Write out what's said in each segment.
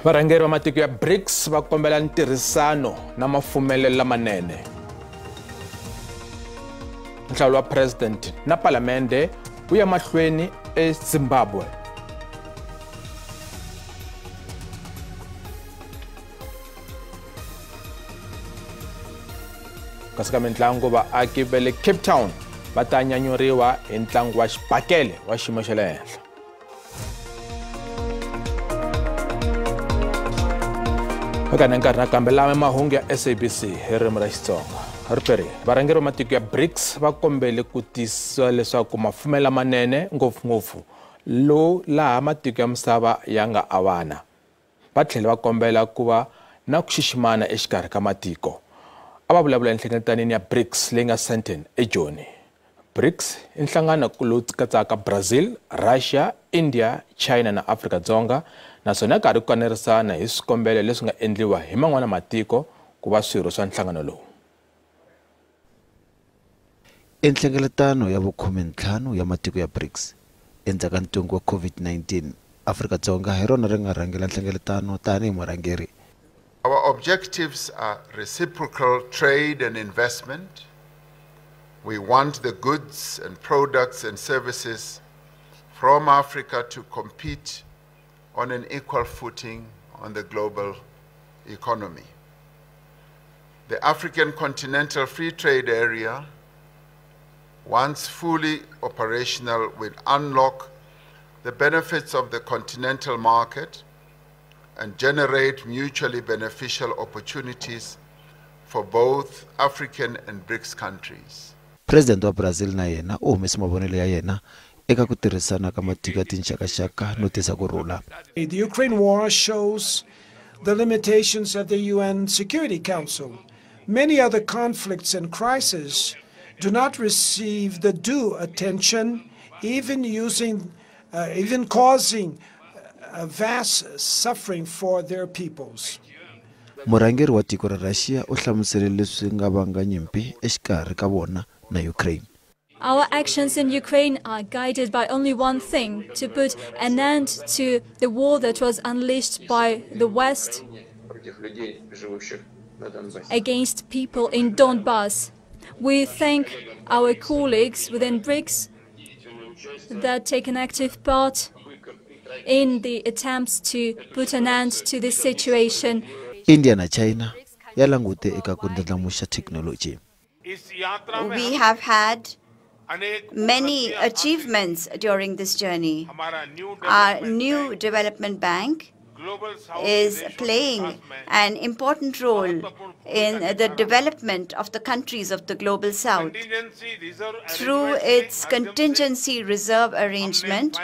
Varhangeri va matiko ya BRICS va kombela ntirhisano na mafumelo lamanene. Nhlawulo wa president na palamende wu ya mahlweni eZimbabwe. Kasi ka mitlangu vaaki va le Cape Town va ta nyanyuriwa hi ntlangu wa xibakele wa xiyimo xa le henhla. Eka nkarhi nakambe lama mahungu ya SABC hi ririmi ra Xitsonga. Riperi varhangeri va matiko ya BRICS va kombele ku tiyisisa leswaku mafumelo lamanene ngopfungopfu laha matiko ya misava ya nga avana. Va tlhela va kombela ku va na ku xiximana exikarhi ka matiko. A va vulavula enhlengeletaniweni ya BRICS leyi nga Sandton eJoni. BRICS i nhlangano lowu katsaka Brazil, Russia, India, China na Afrika-Dzonga, naswona karhi ku kanerisana hi swikombelo leswi nga endliwa hi man'wana matiko ku va swirho swa nhlangano lowu. Enhlengeletano ya vu-15 ya matiko ya BRICS endzhaku ka ntungu wa COVID-19, Afrika-Dzonga hi rona ri nga rhangela nhlengeletano tanihi murhangeri. Our objectives are reciprocal trade and investment. We want the goods and products and services from Africa to compete on an equal footing on the global economy. The African Continental Free Trade Area, once fully operational, will unlock the benefits of the continental market and generate mutually beneficial opportunities for both African and BRICS countries. President wa Brazil na yena u humese mavonelo ya yena eka ku tirhisana ka matiko ya tinxakaxaka no tisa kurhula. The Ukraine war shows the limitations of the UN Security Council. Many other conflicts and crises do not receive the due attention, even causing vast suffering for their peoples. Murhangeri wa tiko ra Russia u hlamusele leswi nga vanga nyimpi exikarhi ka vona na Ukraine. Our actions in Ukraine are guided by only one thing: to put an end to the war that was unleashed by the West against people in Donbass. We thank our colleagues within BRICS that take an active part in the attempts to put an end to this situation. India na China ya langute eka ku ndlandlamuxa technology. We have had many achievements during this journey. Our new development bank is playing an important role in the development of the countries of the global south. Through its contingency reserve arrangement,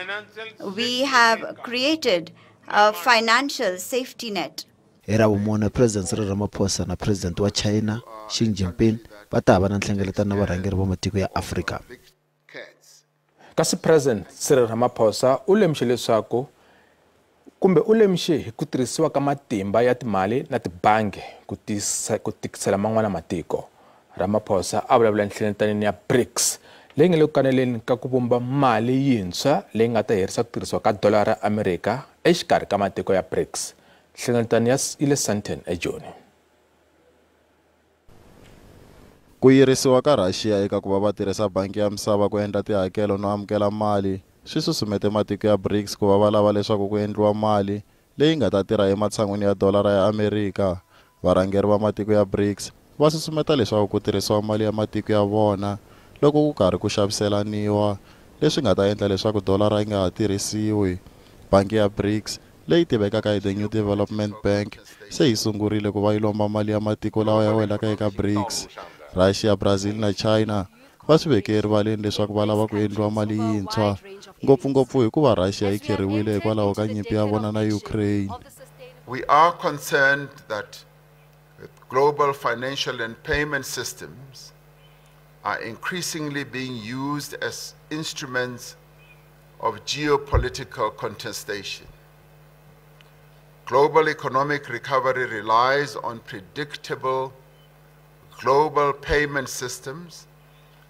we have created a financial safety net. Era vumona President Cyril Ramaphosa na President wa China Xi Jinping va ta va na nhlengeletano na varhangeri va matiko ya Afrika. Kasi President Cyril Ramaphosa u lemxe leswaku kumbe u lemxe hi ku tirhisiwa ka matimba ya timali na tibangi ku tikisela man'wana matiko. Ramaphosa a vulavula enhlengeletanweni ya BRICS leyi nga le ku kaneleni ka ku vumba mali yintshwa leyi nga ta herisa ku tirhisiwa ka dollar ra Amerika exikarhi ka matiko ya BRICS. Nhlengeletano ya ile Sandton eJoni. Ku yirisiwa ka Russia eka ku va va tirhisa bangi ya misava ku endla tihakelo no amukela mali swi susumete matiko ya BRICS ku va va lava leswaku ku endliwa mali leyi nga ta tirha ematshan'wini ya dolara ya Amerika. Varhangeri va matiko ya BRICS va susumeta leswaku ku tirhisiwa mali ya matiko ya vona loko ku karhi ku xaviselaniwa, leswi nga ta endla leswaku dolara yi nga ha tirhisiwi. Bangi ya BRICS leyi tivekaka hi the New Development Bank se yi sungurile ku va yi lomba mali ya matiko lawa ya welaka eka BRICS. Russia, Brazil na China va swi veke erivaleni leswaku va lava ku endliwa mali yintshwa, ngopfungopfu hikuva Russia yi kheriwile hikwalaho ka nyimpi ya vona na Ukraine. We are concerned that global financial and payment systems are increasingly being used as instruments of geopolitical contestation. Global economic recovery relies on predictable global payment systems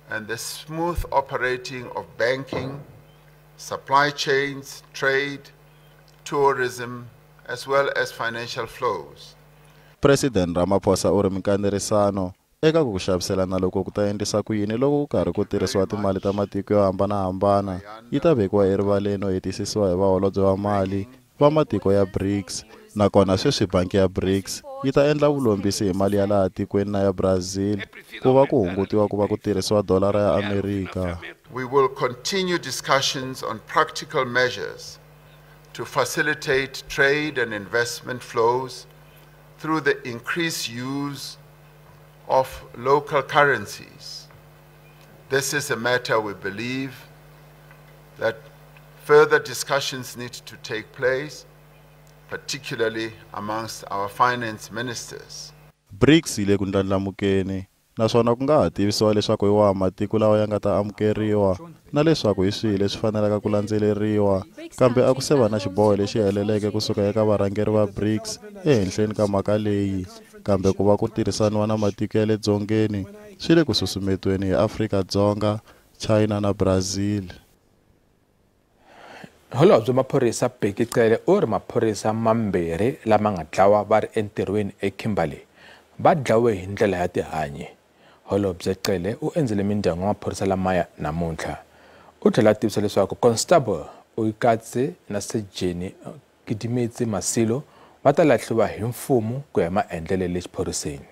and the smooth operating of banking, supply chains, trade, tourism, as well as financial flows. President Ramaphosa u ri mikanerisano eka ku xaviselana loko ku ta endlisa ku yini loko ku karhi ku tirhisiwa timali ta matiko yo hambanahambana yi ta vekiwa erivaleni no hetisisiwa hi vaholobye va mali va matiko ya BRICS, nakona sweswi banki ya BRICS yi ta endla vulombisi hi mali ya laha tikweni na ya Brazil ku va ku hungutiwa ku va ku tirhisiwa dolara ya Amerika. We will continue discussions on practical measures to facilitate trade and investment flows through the increased use of local currencies. This is a matter we believe that further discussions need to take place, particularly amongst our finance ministers. BRICS yi le ku ndlandlamukeni naswona ku nga ha tivisiwa leswaku hi wahi matiko lawa ya nga ta amukeriwa na leswaku hi swihi leswi fanelaka ku landzeleriwa, kambe a ku se va na xiboho lexi heleleke kusuka eka varhangeri va BRICS ehenhleni ka mhaka leyi, kambe ku va ku tirhisaniwa na matiko ya le dzongeni swi le ku susumetweni hi Afrika-Dzonga, China na Brazil. Holobye maphorisa Bheki Cele u ri maphorisa mambirhi lama nga dlawa va ri entirhweni eKimberley va dlawe hi ndlela ya tihanyi. Holobye Cele u endzele mindyangu ya maphorisa lamaya namuntlha. U tlhela tivisa leswaku Constable Uyikatse na Sejeni Kidimetsi Masilo va ta lahliwa hi mfumo ku ya maendlele le xiphoriseni.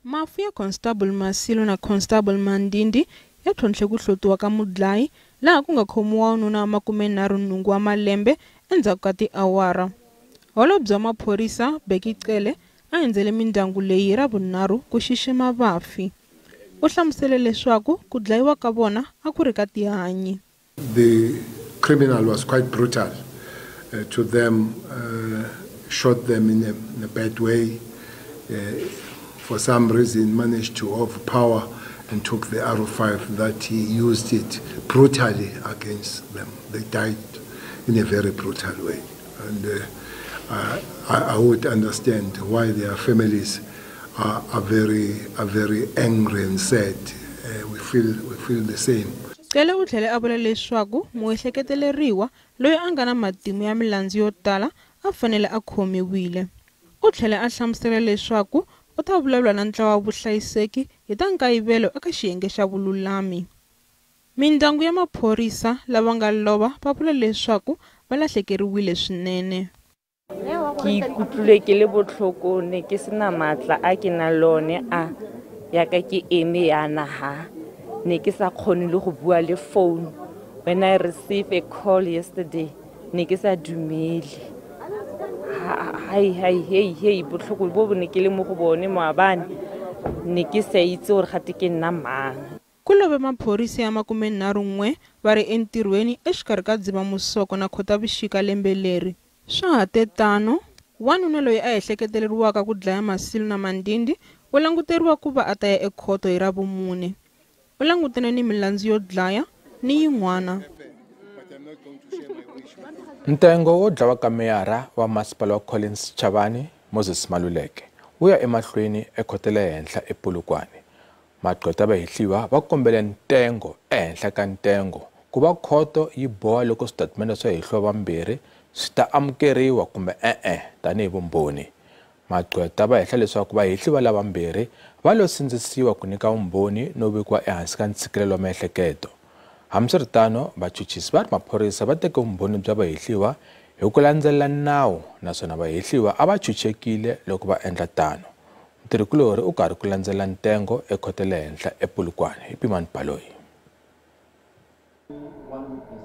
Mafu ya Constable Masilo na Constable Mandindi ya thontle ku hlotiwa ka mudlayi laha ku nga khomiwa nuna wa 28 wa malembe endzhaku ka tiawara. Holobye wa maphorisa Bheki Cele a endzele mindyangu leyi ra vunharhu ku xixima vafi. U hlamusele leswaku ku dlayiwa ka vona a ku ri ka tihanyi. The criminal was quite brutal to them, shot them in a bad way. For some reason managed to overpower and took the R5 that he used it brutally against them. They died in a very brutal way. And I would understand why their families are very angry and sad. We feel the same. Cele u tlhele a vula leswaku muehleketeleriwa loyi a nga na matimu ya milandzu yo tala a fanele a khomiwile. U tlhele a hlamusela leswaku u ta vulavula na ntlawa wa vuhlayiseki hi ta nkayivelo eka xiyenge xa vululami. Mindyangu ya maphorisa lava nga lova va vula leswaku va lahlekeriwile swinene. Ke ikutlwile ke le botlhoko ne ke sena matla a ke na lone a ya ka ke eme yana ha ne ke sa kgone le go bua le phone. When I received a call yesterday ne ke sa dumele. Hey botlhoko bo bo ne ke le mo go bone moabane ne ke sa itse gore gate ke nna mang. Ku love maphorisa ya 31 va ri entirhweni exikarhi ka Dzivamusoko na Khotavuxika lembe leri. Swa ha te tano, wanuna loyi a ehleketeleriwaka ku dlaya Masilo na Mandindi u languteriwa ku va a ta ya ekhoto hi Ravumune. U langutane ni milandzu yo dlaya ni yin'wana. Ntengo wo dlawa ka meyara wa masipala wa Collins Chavani Moses Maluleke wu ya emahlweni ekhoto le henhla ePolokwane. Maqweta va hehliwa va kombele ntengo ehenhla ka ntengo ku va khoto yi boha loko switatimende swa hehliwa vambirhi swi ta amukeriwa kumbe tanihi vumbhoni. Maqweta va hehla leswaku va hehliwa lavambirhi va lo sindzisiwa ku nyika vumbhoni no vekiwa ehansi ka ntshikelelo wa miehleketo. Hambiswiritano vachuchisi va ri maphorisa va teke vumbhoni bya vahehliwa hi ku landzelela nawu naswona vahehliwa a va chuchekile loko va endla tano. Mutirhikulori u karhi ku landzelela ntengo ekhoto le henhla ePolokwane hi Pimani Baloyi.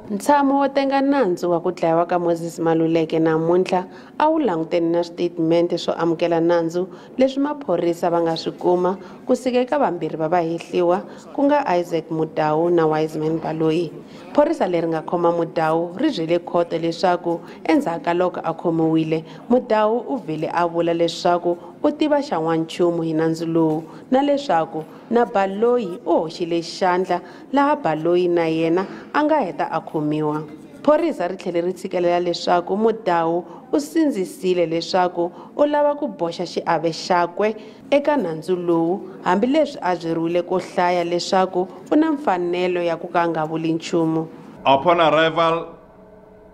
Ntshamo wo tenga nandzu wa ku dlayiwa ka Moses Maluleke namuntlha a wu langutene na switetimende swo amukela nandzu leswi maphorisa va nga swi kuma ku sika eka vambirhi va vahehliwa ku nga Isaac Mudau na Wiseman Baloyi. Phorisa leri nga khoma Mudau ri byele khoto leswaku endzhaku ka loko a khomiwile Mudau u vhele a vula leswaku u tiva xan'wanchumu hi nandzu lowu na leswaku na Baloyi u hoxile xandla laha Baloyi na yena a nga heta a khomiwa. Phorisa ri tlhele ri tshikelela leswaku Mudau u sindzisile leswaku u lava ku boxa xiave xakwe eka nandzu lowu hambileswi a byeriwile ko hlaya leswaku u na mfanelo ya ku ka a nga vuli nchumu. Upon arrival,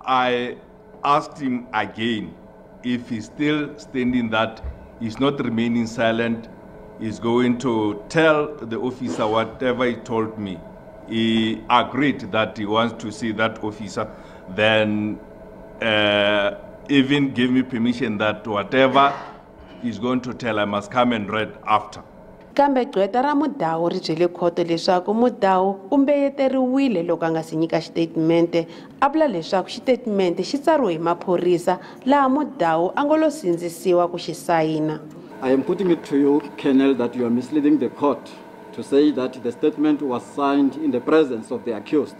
I asked him again if he's still standing that he's not remaining silent, he's going to tell the officer whatever he told me. He agreed that he wants to see that officer, then even gave me permission that whatever he's going to tell, I must come and read after. Kambe gqweta ra Mudau ri byele khoto leswaku Mudau u mbeyeteriwile loko a nga si nyika xitetimende, a vula leswaku xitetimende xi tsariwe hi maphorisa laha Mudau a nga lo sindzisiwa ku xi sayina. I am putting it to you, Colonel, that you are misleading the court to say that the statement was signed in the presence of the accused.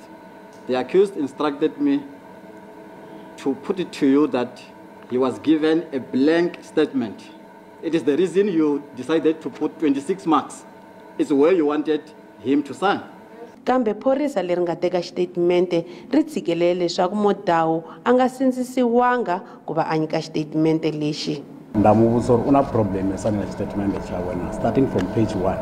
The accused instructed me to put it to you that he was given a blank statement. It is the reason you decided to put 26 marks. It's where you wanted him to sign. Kambe phorisa leri nga teka xitetimende ri tshikelele leswaku Mudau a nga sindzisiwanga ku va a nyika xitetimende lexi. Ndamuvuso una problem esana xitetimende xa wena starting from page 1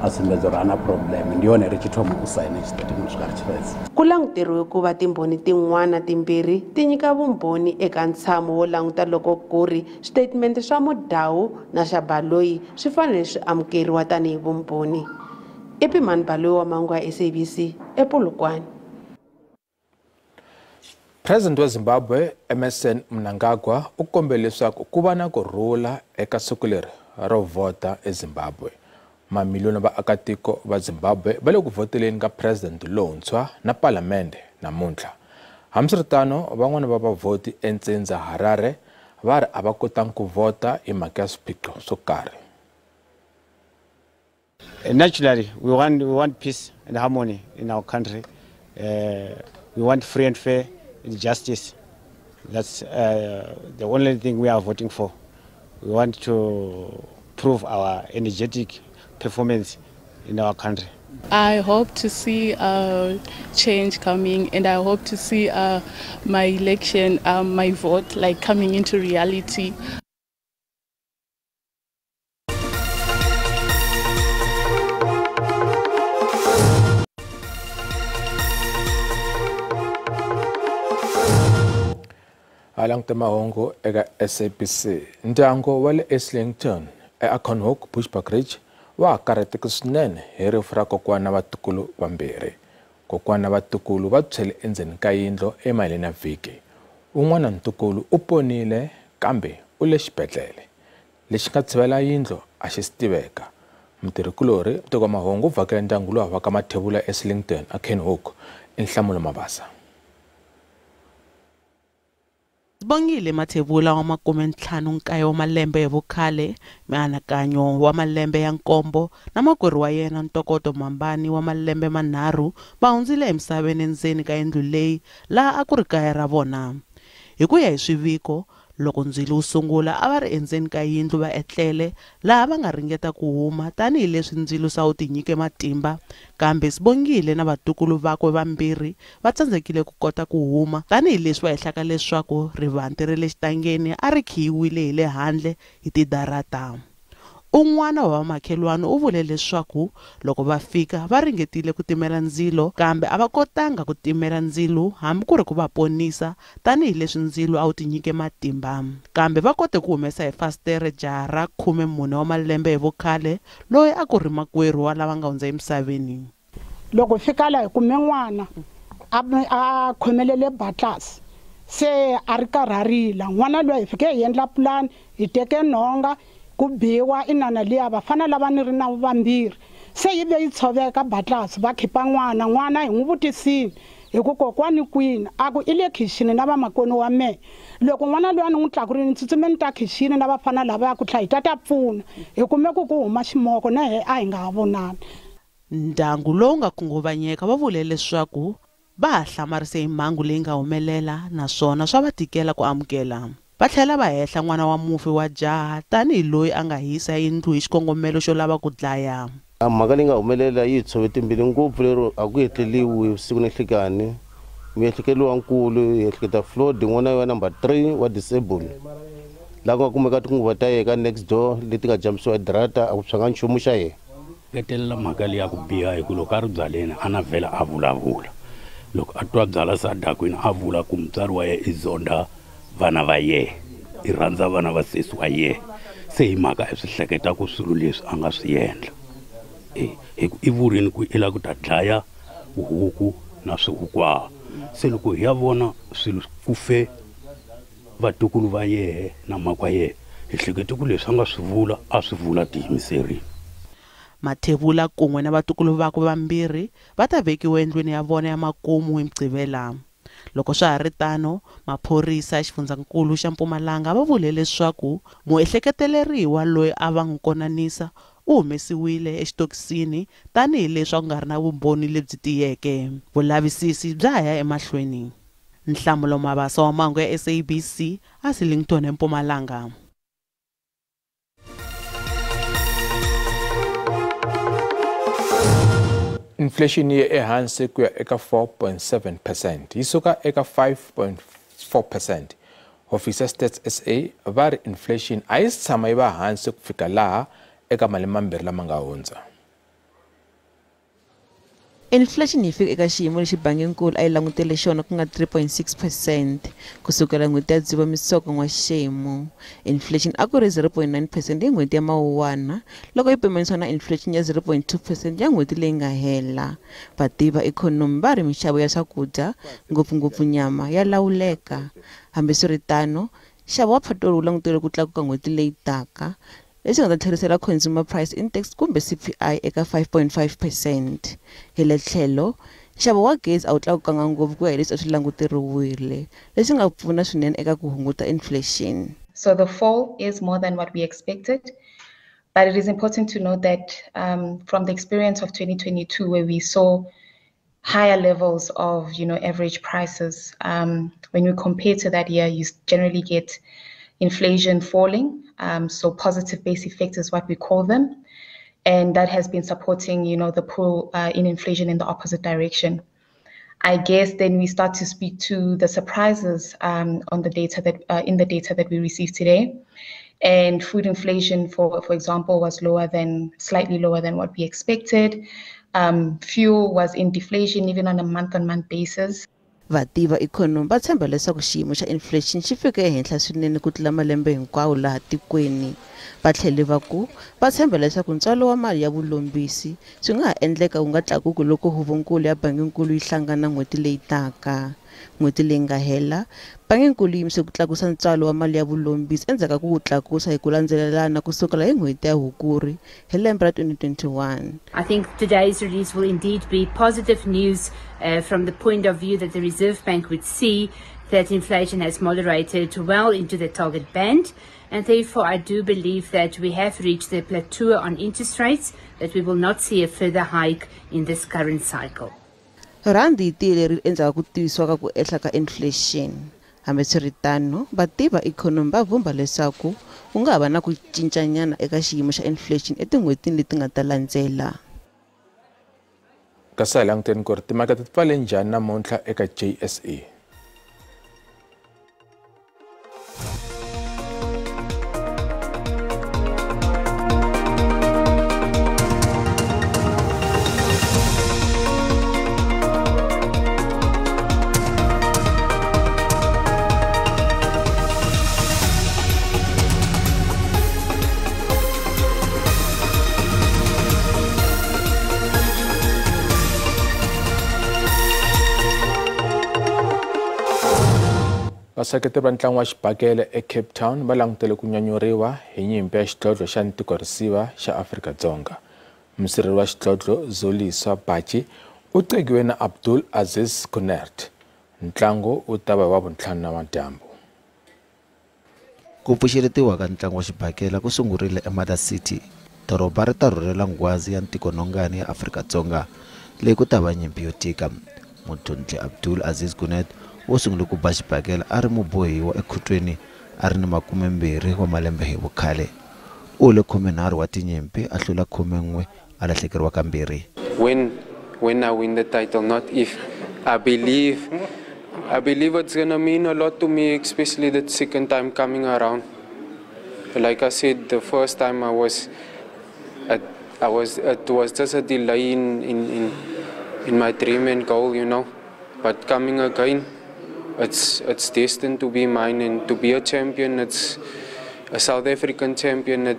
asimbedzoro ana problem ndiyone ri chithoma ku sign xitetimende xika chifesi. Ku languteriwe ku va timbhoni tin'wana timbirhi ti nyika vumbhoni eka ntshamo wo languta loko ku ri switetimende swa Mudau na xa Baloyi swi fanele swi amukeriwa tanihi vumbhoni. Epimani Baloyi wa Mahungu ya SABC ePolokwane. President wa Zimbabwe Emmerson Mnangagwa u kombele leswaku ku va na kurhula eka siku leri ro vota eZimbabwe. Mamiliyoni va akatiko va Zimbabwe va le ku voteleni ka president lontshwa na palamende namuntlha. Hambiswiritano van'wana va vavhoti entsindza Harare va ri a va kotangi ku vota hi mhaka ya swiphiqo swo karhi. Naturally, we want peace and harmony in our country. We want free and fair justice. That's the only thing we are voting for. We want to prove our energetic performance in our country. I hope to see change coming, and I hope to see my election, my vote, like coming into reality. Alang te Mahungu eka SABC. Ndyangu wa le Islington eAconhoek Bushbuckridge wa karhateka swinene hi rifu ra kokwana vatukulu vambirhi. Kokwana vatukulu va tshwele endzeni ka yindlo emaleni ya vhiki. Un'wana ntukulu u ponile kambe u le xibedhlele. Lexi nga tshivela yindlo a xi si tiveka. Mutirhikulori Mtiko Mahungu u vhakele ndyangu lowu havaka mathebula eIslington eAconhoek enhlamulo Mabasa. Sibongile mathebula wa 59 wa malembe hi vukhale, mianakanyo wa malembe ya nkombo na makwerhu wa yena Ntokoto Mambani wa malembe manharhu va hundzile emisaveni endzeni ka yindlu leyi laha a ku ri kaya ra vona. Hi ku ya hi swiviko, loko ndzilo wu sungula a va ri endzeni ka yindlu va etlele laha va nga ringeta ku huma tanihileswi ndzilo sa wu tinyike matimba, kambe Sibongile na vatukulu vakwe vambirhi va tsandzekile ku kota ku huma tanihileswi va hehlaka leswaku rivanti ri le xitangeni a ri khiyiwile hi le handle hi tidarata. Un'wana wa vamakhelwani u vule leswaku loko va fika va ringetile ku timela ndzilo kambe a va kotanga ku timela ndzilo hambi ku ri ku va ponisa tanihileswi ndzilo a wu tinyike matimba, kambe va kote ku humesa hi fastere jaha ra 14 wa malembe hi vukhale loyi a ku ri makwerhu wa lava nga hundza emisaveni. Loko fika la hi kume n'wana a khomelele batlasi se a ri karharila. N'wana loyi hi fike hi endla plan hi teke nhonga ku biwa inana liya vafana lava ni ri na vambirhi se yi ve yi tshoveka batlasi va khipa n'wana hi n'wi vutisile hi ku kokwani kwini a ku i le khixini na vamakwenu wa mehe. Loko n'wana loyi a ni n'wi tlakurile ni tsutsumeni ta khixini na vafana lava ya ku tlha hi ta pfuna hi kume ku huma ximoko na he a hi nga ha vonani. Ndyangu lowu nga khunguvanyeka va vule leswaku va ha hlamarise hi mhangu leyi nga humelela naswona swa va tikela ku amukela. Va tlhela va hehla n'wana wa mufi wa jaha tanihi loyi a nga hisa yindlu hi xikongomelo xo lava ku dlaya. Mhaka leyi nga humelela yi tshove timbili ngopfu lero a ku etleliwi siku ni nhlikani. Miehlekelo wankulu hi ehleketa Floyd n'wana wa number 3 wa disabled. Laha ku nga kumeka tinguva ta yeka next door leti nga jamisiwa darata a ku tshwanga nchumu xa yena. Ketelela mhaka leyi ya ku biha hi ku loko a ri byaleni a na vhela a vulavula. Loko a twa byala sa dakwini a vula ku mutswari wa yena i zonda vana va ye I rhandza vana va sesi wa ye se hi mhaka hi swi hleketa ku swilo leswi a nga swi endla I vurini ku I lava ku ta dlaya huku na swihukwa se loko hi ya vona swilo ku fe vatukulu va ye na makwa ye hi hleketa ku leswi a nga swi vula a swi vula tiyimiserile Mathebula kun'we na vatukulu vakwe vambirhi va ta vekiwa endlwini ya vona ya makumu hi Mgqivela. Loko swa ha ri tano, maphorisa ya xifundzankulu xa Mpumalanga va vule leswaku muehleketeleriwa loyi a va n'wi konanisa u humesiwile exitokisini tanihileswi ku nga ri na vumbhoni lebyi tiyeke. Vulavisisi bya ha ya emahlweni. Nhlamulo Mabasa wa mahungu ya SABC a Sillington eMpumalanga. Inflation ye ehansi ku ya eka 4.7%, yi suka eka 5.4%. Office ya Stats SA va ri inflation a yi tshama yi va hansi ku fika laha eka malembe mambirhi lama nga hundza. Inflation yi fika eka xiyimo lexi banginkulu a yi langutele xona ku nga 3.6% kusukela n'hweti ya Dzivamusoko n'waxemu. Inflation a ku ri 0.9% hi n'hweti ya Mawuwana loko yi pimanisiwa na inflation ya 0.2% ya n'hweti leyi nga hela. Vativi va ikhonomi va ri mixavo ya swakudya ngopfungopfu nyama ya lawuleka. Hambiswiritano nxavo wa petrol wu langutele ku tlakuka n'hweti leyi taka. Leswi nga ta tlherisela Consumer Price Index kumbe CPI eka 5.5%. Hi le tlhelo, nxavo wa gezi a wu tlakukanga ngopfu ku ya hi leswi a swi languteriwile, leswi nga pfuna swinene eka ku hunguta inflation. So the fall is more than what we expected, but it is important to note that from the experience of 2022, where we saw higher levels of average prices, when we compare to that year, you generally get inflation falling. So positive base effect is what we call them. And that has been supporting, the pull in inflation in the opposite direction. I guess then we start to speak to the surprises on the data that in the data that we received today. And food inflation, for example, was slightly lower than what we expected. Fuel was in deflation even on a month-on-month basis. Vativi va ikhonomi va tshemba leswaku xiyimo xa inflation xi fike ehenhla swinene ku tlula malembe hinkwawo laha tikweni. Va tlhele va ku va tshemba leswaku ntswalo wa mali ya vulombisi swi nga ha endleka wu nga tlakuki loko huvonkulu ya banginkulu yi hlangana n'hweti leyi taka. N'hweti leyi nga hela, banginkulu yi yimise ku tlakusa ntswalo wa mali ya vulombisi endzhaku ka ku wu tlakusa hi ku landzelelana kusukela hi n'hweti ya Hukuri hi lembe ra 2021. I think today's release will indeed be positive news from the point of view that the Reserve Bank would see that inflation has moderated well into the target band, and therefore I do believe that we have reached the plateau on interest rates, that we will not see a further hike in this current cycle. Randi yi tiyile endzhaku ku tivisiwa ka ku ehla ka inflation. Hambiswiritano, vativi va ikhonomi va vhumba leswaku ku nga ha va na ku cincanyana eka xiyimo xa inflation etin'hwetini leti nga ta landzela. Kasi hi languteni ku ri timakete ti pfale njhani namuntlha eka JSE. Vaseketeri va ntlangu wa xibakele eCape Town va langutele ku nyanyuriwa hi nyimpi ya xidlodlo xa ntikorisiva xa Afrika-Dzonga. Musirheli wa xidlodlo Zoliswa Bachi u tekiwe na Abdul Aziz Kunert. Ntlangu u ta va wa vuntlhanu na madyambu. Ku pfuxeletiwa ka ntlangu wa xibakela ku sungurile eMother City, doroba ri ta rhurhela ngwazi ya ntikonongani ya Afrika-Dzonga leyi ku ta va nyimpi yo tika. Mutlhontli Abdul Aziz Kunert wo sungula ku ba xibakela a ri mubohiwa ekhutweni a ri ni 20 wa malembe hi vukhale. U le 13 wa tinyimpi a hlula 11 a lahlekeriwa kambirhi. When I win the title, not if. I believe it's gonna mean a lot to me, especially the second time coming around. Like I said, the first time it was just a delay in my dream and goal, But coming again, it's destined to be mine, and to be a champion, it's a South African champion.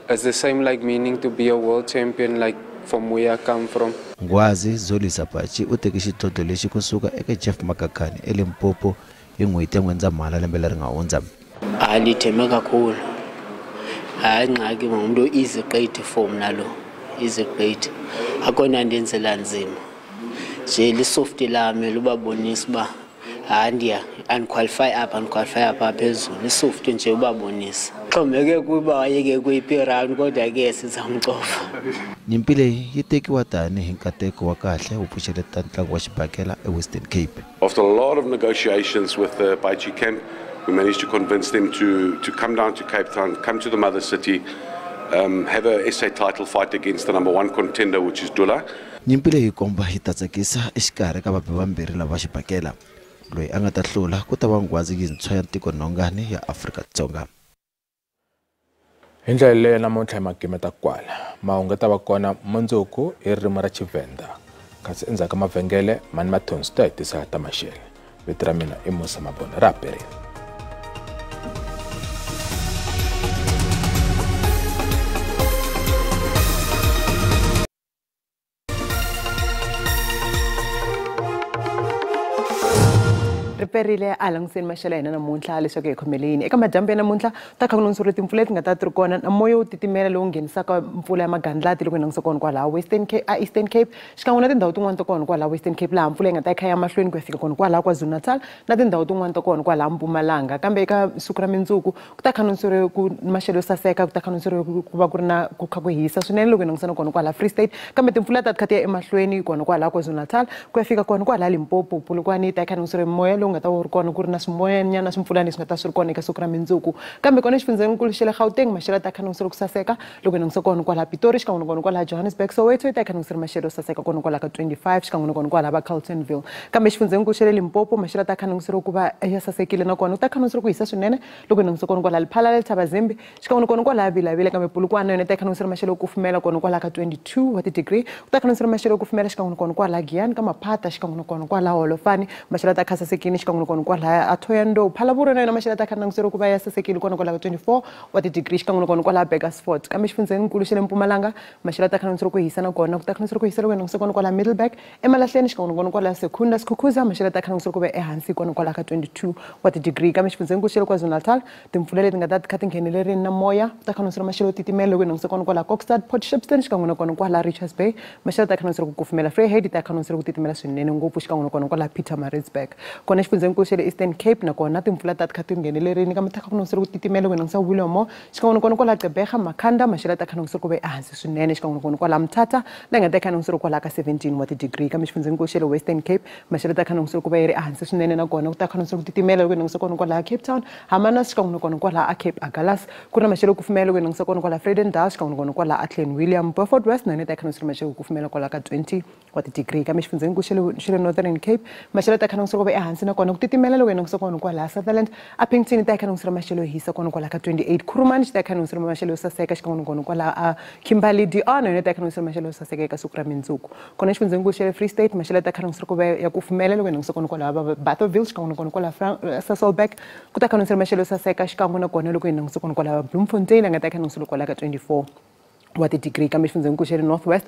It's the same like meaning to be a world champion, like from where I come from. Ngwazi Zolisa Pachi u teke xidlodlo lexi kusuka eka Jeff Makakane eLimpopo hi n'hweti ya N'wendzamhala lembe leri nga hundza. Ni theme kakhulu. Ngxaki ngumuntu easy gate form nalo. Easy gate. Akona ndenzela nzima. Nje li soft lami lubabonisa ba andiya unqualify up phezulu. Li soft nje ubabonisa. Xhomeke kuba ayeke kuyiphi round kodwa ke sizamcofa. Nyimpi leyi yi tekiwa tani hi nkateko wa kahle wu pfuxeleta ntlangu wa xibakela eWestern Cape. After a lot of negotiations with the Baichi camp, we managed to convince them to come down to Cape Town, come to the mother city, have a SA title fight against the #1 contender, which is Dula. Nyimpi leyi komba yi ta tsakisa exikarhi ka vabi vambirhi lava xibakela. Loyi a nga ta hlula ku ta va ngwazi yintshwa ya tiko nhongani ya Afrika-Dzonga. Hi ndlela leyi namuntlha hi magime ta kwala mahungu ta va kona mundzuku hi ririmi ra Tshivenda kasi endzhaku ka mavhengele mani mathonsi to hetisa ta maxele. Vito ra mina i Musa Mabona ra perini. Riperile a langutiseni maxelo ya hina namuntlha leswaku hi khomele yini eka madyambu ya namuntlha ta kha ku langutiseriwe timpfula leti nga ta tiri kona na moya wo titimela lowu nghenisaka mpfula ya magandlati loko hi langutisa kona kwalaha Eastern Cape xikan'we na tindhawu tin'wana ta kona kwalaha Western Cape laha mpfula yi nga ta kha ya mahlweni ku ya fika kona kwalaha KwaZulu Natal na tindhawu tin'wana ta kona kwalaha Mpumalanga kambe eka siku ra mindzuku ku ta kha langutiseriwe ku maxelo yo saseka ku ta kha langutiseriwe ku va ku ri na ku kha ku hisa swinene loko hi langutisana kona kwalaha Free State kambe timpfula ta kha ti ya emahlweni kona kwalaha KwaZulu Natal ku ya fika kona kwalaha Limpopo Polokwane ta kha langutiseriwe moya lowu nga ta wu kona ku ri na swimoyanyana swipfulani swi nga ta swi ri kona eka siku ra mindzuku kambe kona xifundzeninkulu xa le Gauteng maxelo ta kha langutiseriwe ku saseka loko hi langutisa kona kwalaha Pitori xikan'we na kona kwalaha Johannesburg Soweto ta kha langutiseriwe maxelo yo saseka kona kwalaha ka 25 xikan'we na kona kwalaha va Carletonville kambe xifundzeninkulu xa le Limpopo maxelo ta kha langutiseriwe ku va ya sasekile na kona ku ta kha langutiseriwe ku hisa swinene loko hi langutisa kona kwalaha Lephala le Thabazimbi xikan'we na kona kwalaha Vilavila kambe Polokwane yona ta kha langutiseriwe maxelo yo kufumela kona kwalaha ka 22 wa ti-degree ku ta kha langutiseriwe maxelo yo kufumela xikan'we na kona kwalaha Giyani ka Maphata xikan'we na kona kwalaha Holofani maxelo ta kha sasekile xikan'we na kona kwalaha Athoyando Phalaburo na yona maxelo ta kha langutiseriwe ku va ya sasekile kona kwalaha ka 24 wa ti-degree xikan'we na kona kwalaha Bakersford kambe xifundzeninkulu xa le Mpumalanga maxelo ta kha langutiseriwe ku hisa na kona ku ta kha langutiseriwe ku hisa loko hi langutisa kona kwalaha Middleburg emalahleni xikan'we na kona kwalaha Secunda Skukuza maxelo ta kha langutiseriwe ku va ehansi kona kwalaha ka 22 wa ti-degree kambe xifundzeninkulu xa le KwaZulu Natal timpfula leti nga ta ti kha ti nghenelerini na moya ku ta kha langutiseriwe maxelo yo titimela loko hi langutisa kona kwalaha Kokstad Port Shepstone xikan'we na kona kwalaha Richards Bay maxelo ta kha langutiseriwe ku kufumela Vryheid ta kha langutiseriwe ku titimela swinene ngopfu xikan'we na kona kwalaha Pietermaritzburg kona xifundzeninkulu xa le Eastern Cape na kona timpfula ta ti kha ti nghenelerini kambe ta kha ku langutiseriwe ku titimela loko hi langutisa Williamo xikan'we na kona kwalaha Gqeberha Makhanda maxelo ta kha langutiseriwe ku va ehansi swinene xikan'we na kona kwalaha Mthatha leyi nga ta kha langutiseriwe kwalaha ka 17 wa ti-degree kambe xifundzeninkulu xa le Western Cape maxelo ta kha langutiseriwe ku va yi ri ehansi swinene na kona ku ta kha langutiseriwe ku titimela loko hi langutisa kona kwalaha Cape Town Hermanus xikan'we na kona kwalaha a Cape Agulhas ku ri na maxelo yo kufumela loko hi langutisa kona kwalaha Vredendal xikan'we na kona kwalaha Athlone William Beaufort West na yona ta kha langutiseriwe maxelo yo kufumela kwalaha ka 20 wa ti-degree kambe xifundzeninkulu xa le Northern Cape maxelo ta kha langutiseriwe ku va ehansi na kona ku titimela loko hi langutisa kona kwalaha Sutherland Appington ta kha langutiseriwe maxelo yo hisa kona kwalaha ka 28 Kurumani ta kha langutiseriwe maxelo yo saseka xikan'we na kona kwalaha Kimberley DR na yona ta kha langutiseriwe maxelo yo saseka eka siku ra mindzuku kona xifundzeninkulu xa le Free State maxelo ta kha langutiseriwe ku va ya kufumela loko hi langutisa kona kwalaha Bathoville xikan'we na kona kwalaha Sasolburg ku ta kha langutiseriwe maxelo yo saseka xikan'we na kona loko hi langutisa kona kwalaha Bloemfontein la nga ta kha langutiseriwe kwalaha ka 24 wa ti-degree kambe xifundzeninkulu xa le North West